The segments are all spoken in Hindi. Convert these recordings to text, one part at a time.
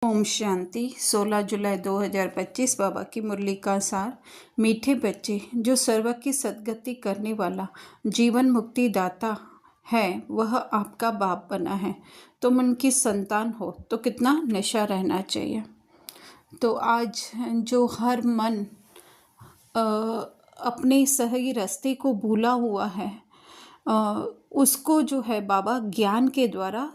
ओम शांति। 16 जुलाई 2025 बाबा की मुरली का सार। मीठे बच्चे, जो सर्व की सद्गति करने वाला जीवन मुक्ति दाता है वह आपका बाप बना है। तुम उनकी संतान हो तो कितना नशा रहना चाहिए। तो आज जो हर मन अपने सही रास्ते को भूला हुआ है उसको जो है बाबा ज्ञान के द्वारा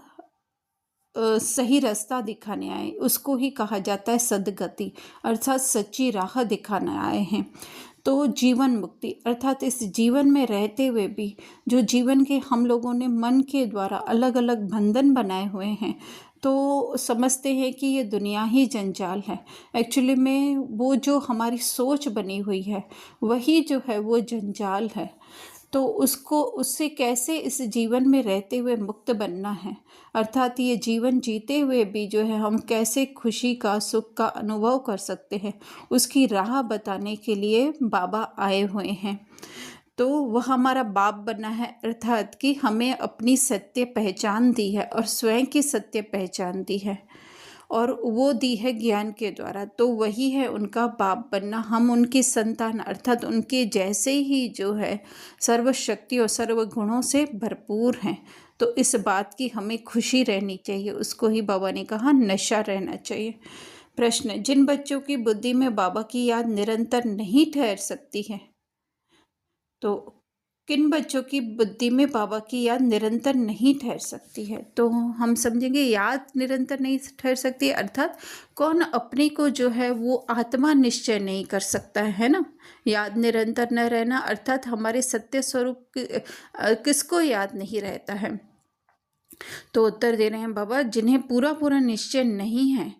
सही रास्ता दिखाने आए, उसको ही कहा जाता है सद्गति, अर्थात सच्ची राह दिखाने आए हैं। तो जीवन मुक्ति अर्थात इस जीवन में रहते हुए भी जो जीवन के हम लोगों ने मन के द्वारा अलग अलग बंधन बनाए हुए हैं, तो समझते हैं कि ये दुनिया ही जंजाल है। एक्चुअली में वो जो हमारी सोच बनी हुई है वही जो है वो जंजाल है। तो उससे कैसे इस जीवन में रहते हुए मुक्त बनना है, अर्थात ये जीवन जीते हुए भी जो है हम कैसे खुशी का सुख का अनुभव कर सकते हैं, उसकी राह बताने के लिए बाबा आए हुए हैं। तो वह हमारा बाप बना है, अर्थात कि हमें अपनी सत्य पहचान दी है और स्वयं की सत्य पहचान दी है और वो दी है ज्ञान के द्वारा। तो वही है उनका बाप बनना। हम उनकी संतान अर्थात उनके जैसे ही जो है सर्वशक्ति और सर्व गुणों से भरपूर हैं। तो इस बात की हमें खुशी रहनी चाहिए, उसको ही बाबा ने कहा नशा रहना चाहिए। प्रश्न, जिन बच्चों की बुद्धि में बाबा की याद निरंतर नहीं ठहर सकती है, तो किन बच्चों की बुद्धि में बाबा की याद निरंतर नहीं ठहर सकती है? तो हम समझेंगे याद निरंतर नहीं ठहर सकती, अर्थात कौन अपने को जो है वो आत्मा निश्चय नहीं कर सकता है ना। याद निरंतर न रहना अर्थात हमारे सत्य स्वरूप किसको याद नहीं रहता है? तो उत्तर दे रहे हैं बाबा, जिन्हें पूरा पूरा निश्चय नहीं है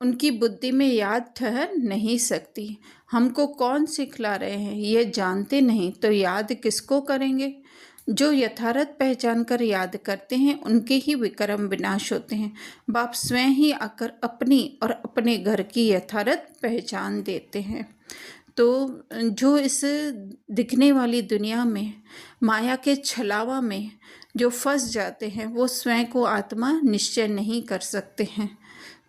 उनकी बुद्धि में याद ठहर नहीं सकती। हमको कौन सिखला रहे हैं ये जानते नहीं तो याद किसको करेंगे? जो यथार्थ पहचान कर याद करते हैं उनके ही विक्रम विनाश होते हैं। बाप स्वयं ही आकर अपनी और अपने घर की यथार्थ पहचान देते हैं। तो जो इस दिखने वाली दुनिया में माया के छलावा में जो फंस जाते हैं वो स्वयं को आत्मा निश्चय नहीं कर सकते हैं।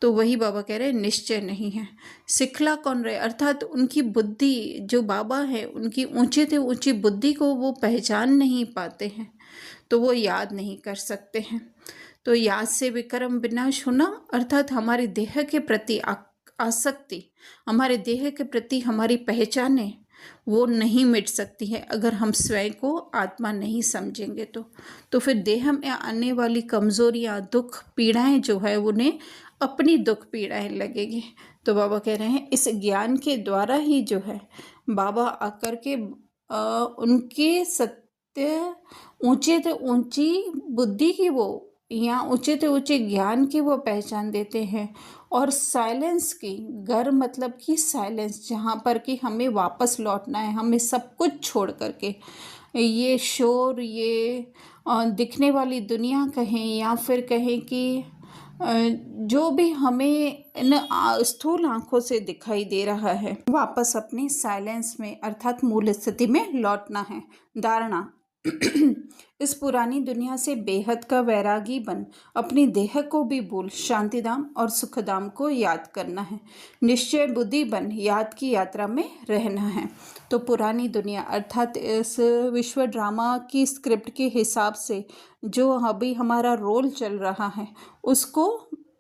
तो वही बाबा कह रहे हैं निश्चय नहीं है। सिखला कौन रहे, अर्थात उनकी बुद्धि जो बाबा है उनकी ऊंचे से ऊंची बुद्धि को वो पहचान नहीं पाते हैं, तो वो याद नहीं कर सकते हैं। तो याद से विक्रम विनाश होना अर्थात हमारे देह के प्रति आसक्ति, हमारे देह के प्रति हमारी पहचाने वो नहीं मिट सकती है अगर हम स्वयं को आत्मा नहीं समझेंगे। तो फिर देह में आने वाली कमजोरियां, दुख, पीड़ाएं जो है उन्हें अपनी दुख पीड़ाएं लगेगी। तो बाबा कह रहे हैं इस ज्ञान के द्वारा ही जो है बाबा आकर के उनके सत्य ऊंचे से ऊंची बुद्धि की वो या ऊंचे से ऊंचे ज्ञान की वो पहचान देते हैं। और साइलेंस की, घर मतलब कि साइलेंस, जहाँ पर कि हमें वापस लौटना है, हमें सब कुछ छोड़ करके ये शोर, ये दिखने वाली दुनिया कहें या फिर कहें कि जो भी हमें इन स्थूल आंखों से दिखाई दे रहा है, वापस अपनी साइलेंस में अर्थात मूल स्थिति में लौटना है। धारणा, इस पुरानी दुनिया से बेहद का वैरागी बन अपनी देह को भी भूल शांतिधाम और सुखधाम को याद करना है। निश्चय बुद्धि बन याद की यात्रा में रहना है। तो पुरानी दुनिया अर्थात इस विश्व ड्रामा की स्क्रिप्ट के हिसाब से जो अभी हमारा रोल चल रहा है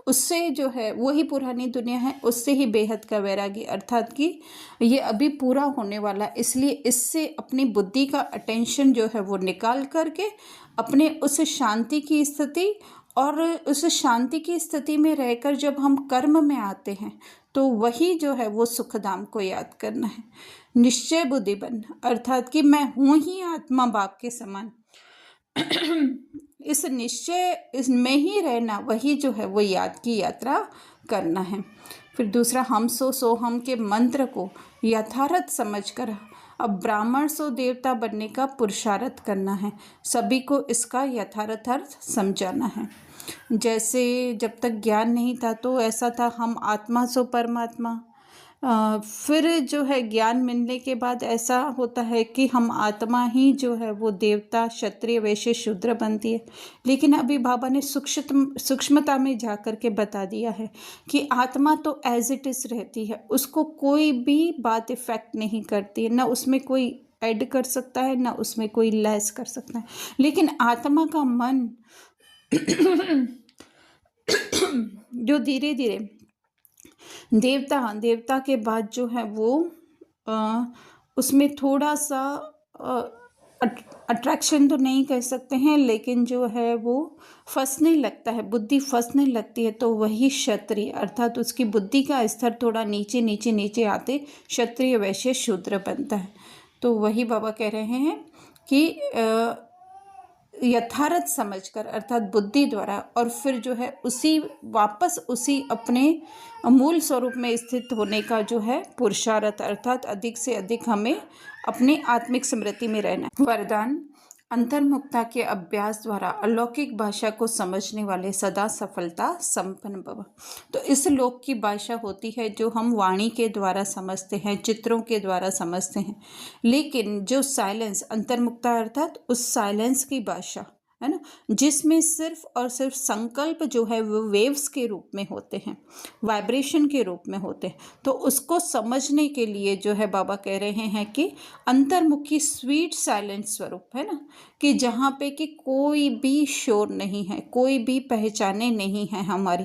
उससे जो है वही पुरानी दुनिया है, उससे ही बेहद का वैरागी अर्थात कि ये अभी पूरा होने वाला, इसलिए इससे अपनी बुद्धि का अटेंशन जो है वो निकाल करके अपने उस शांति की स्थिति, और उस शांति की स्थिति में रहकर जब हम कर्म में आते हैं तो वही जो है वो सुखधाम को याद करना है। निश्चय बुद्धि बन अर्थात कि मैं हूँ ही आत्मा बाप के समान, इस निश्चय इसमें ही रहना, वही जो है वो याद की यात्रा करना है। फिर दूसरा, हम सो हम के मंत्र को यथार्थ समझकर अब ब्राह्मण सो देवता बनने का पुरुषार्थ करना है। सभी को इसका यथार्थ अर्थ समझाना है। जैसे जब तक ज्ञान नहीं था तो ऐसा था हम आत्मा सो परमात्मा, फिर जो है ज्ञान मिलने के बाद ऐसा होता है कि हम आत्मा ही जो है वो देवता, क्षत्रिय, वैश्य, शूद्र बनती है। लेकिन अभी बाबा ने सूक्ष्मता में जा कर के बता दिया है कि आत्मा तो एज इट इज़ रहती है, उसको कोई भी बात इफ़ेक्ट नहीं करती है, ना उसमें कोई ऐड कर सकता है, ना उसमें कोई लेस कर सकता है। लेकिन आत्मा का मन जो धीरे धीरे देवता के बाद जो है वो उसमें थोड़ा सा अट्रैक्शन तो नहीं कह सकते हैं, लेकिन जो है वो फंसने लगता है, बुद्धि फंसने लगती है, तो वही क्षत्रिय अर्थात उसकी बुद्धि का स्तर थोड़ा नीचे नीचे नीचे आते क्षत्रिय, वैश्य, शूद्र बनता है। तो वही बाबा कह रहे हैं कि यथार्थ समझकर अर्थात बुद्धि द्वारा, और फिर जो है वापस उसी अपने मूल स्वरूप में स्थित होने का जो है पुरुषार्थ अर्थात अधिक से अधिक हमें अपनी आत्मिक स्मृति में रहना है। वरदान: अंतर्मुखता के अभ्यास द्वारा अलौकिक भाषा को समझने वाले सदा सफलता संपन्न भव। तो इस लोक की भाषा होती है जो हम वाणी के द्वारा समझते हैं, चित्रों के द्वारा समझते हैं, लेकिन जो साइलेंस, अंतर्मुखता अर्थात उस साइलेंस की भाषा है ना, जिसमें सिर्फ और सिर्फ संकल्प जो है वो वेव्स के रूप में होते हैं, वाइब्रेशन के रूप में होते हैं। तो उसको समझने के लिए जो है बाबा कह रहे हैं कि अंतर्मुखी स्वीट साइलेंट स्वरूप है ना, कि जहाँ पे कि कोई भी शोर नहीं है, कोई भी पहचाने नहीं है हमारी,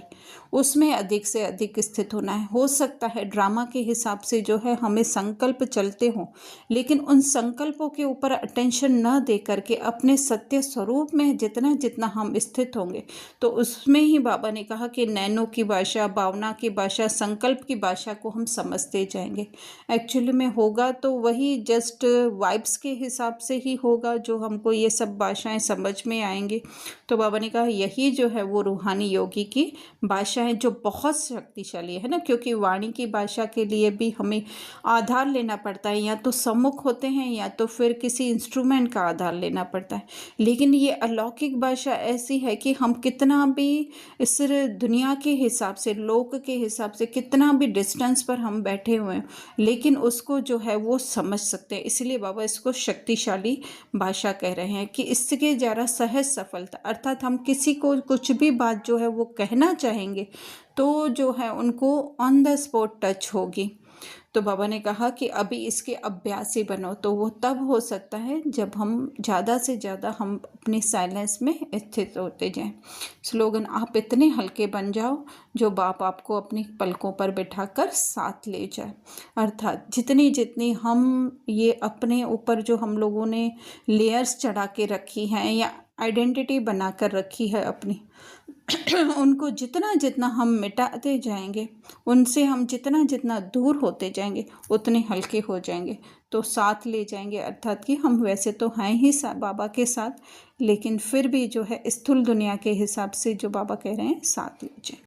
उसमें अधिक से अधिक स्थित होना है। हो सकता है ड्रामा के हिसाब से जो है हमें संकल्प चलते हों, लेकिन उन संकल्पों के ऊपर अटेंशन न दे करके अपने सत्य स्वरूप में जितना जितना हम स्थित होंगे, तो उसमें ही बाबा ने कहा कि नैनो की भाषा, भावना की भाषा, संकल्प की भाषा को हम समझते जाएंगे। एक्चुअली में होगा तो वही जस्ट वाइब्स के हिसाब से ही होगा जो हमको ये सब भाषाएं समझ में आएंगी। तो बाबा ने कहा यही जो है वो रूहानी योगी की भाषा है जो बहुत शक्तिशाली है ना, क्योंकि वाणी की भाषा के लिए भी हमें आधार लेना पड़ता है, या तो सम्मुख होते हैं या तो फिर किसी इंस्ट्रूमेंट का आधार लेना पड़ता है। लेकिन ये अलौकिक भाषा ऐसी है कि हम कितना भी इस दुनिया के हिसाब से, लोक के हिसाब से कितना भी डिस्टेंस पर हम बैठे हुए हैं, लेकिन उसको जो है वो समझ सकते हैं। इसलिए बाबा इसको शक्तिशाली भाषा कह रहे हैं कि इसके ज़रा सहज सफलता अर्थात हम किसी को कुछ भी बात जो है वो कहना चाहेंगे तो जो है उनको ऑन द स्पॉट टच होगी। तो बाबा ने कहा कि अभी इसके अभ्यासी बनो, तो वो तब हो सकता है जब हम ज़्यादा से ज़्यादा हम अपनी साइलेंस में स्थित होते जाएं। स्लोगन: आप इतने हल्के बन जाओ जो बाप आपको अपनी पलकों पर बिठाकर साथ ले जाए। अर्थात जितनी जितनी हम ये अपने ऊपर जो हम लोगों ने लेयर्स चढ़ा के रखी हैं या आइडेंटिटी बना कर रखी है अपनी, उनको जितना जितना हम मिटाते जाएंगे, उनसे हम जितना जितना दूर होते जाएंगे, उतने हल्के हो जाएंगे, तो साथ ले जाएंगे। अर्थात कि हम वैसे तो हैं ही बाबा के साथ, लेकिन फिर भी जो है स्थूल दुनिया के हिसाब से जो बाबा कह रहे हैं साथ ले जाएं।